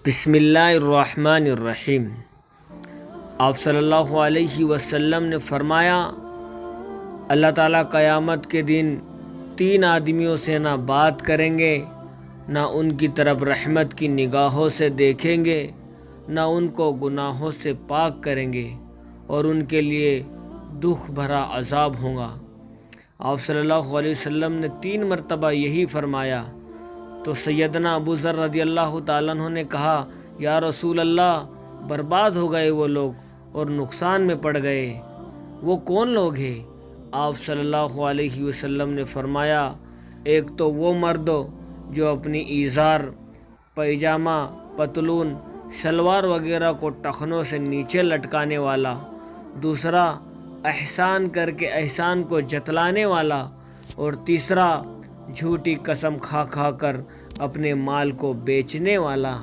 بسم اللہ الرحمن الرحیم۔ آپ صلی اللہ علیہ وسلم نے فرمایا، اللہ تعالیٰ قیامت کے دن 3 آدمیوں سے نہ بات کریں گے، نہ ان کی طرف رحمت کی نگاہوں سے دیکھیں گے، نہ ان کو گناہوں سے پاک کریں گے، اور ان کے لیے دکھ بھرا عذاب ہوگا۔ آپ صلی اللہ علیہ وسلم نے 3 مرتبہ یہی فرمایا تو سیدنا ابو ذر رضی اللہ تعالیٰ عنہ نے کہا، یا رسول اللہ، برباد ہو گئے وہ لوگ اور نقصان میں پڑ گئے، وہ کون لوگ ہیں؟ آپ صلی اللہ علیہ وسلم نے فرمایا، ایک تو وہ مرد جو اپنی ایزار، پیجامہ، پتلون، شلوار وغیرہ کو ٹخنوں سے نیچے لٹکانے والا، دوسرا احسان کر کے احسان کو جتلانے والا، اور تیسرا جھوٹی قسم کھا کھا کر اپنے مال کو بیچنے والا۔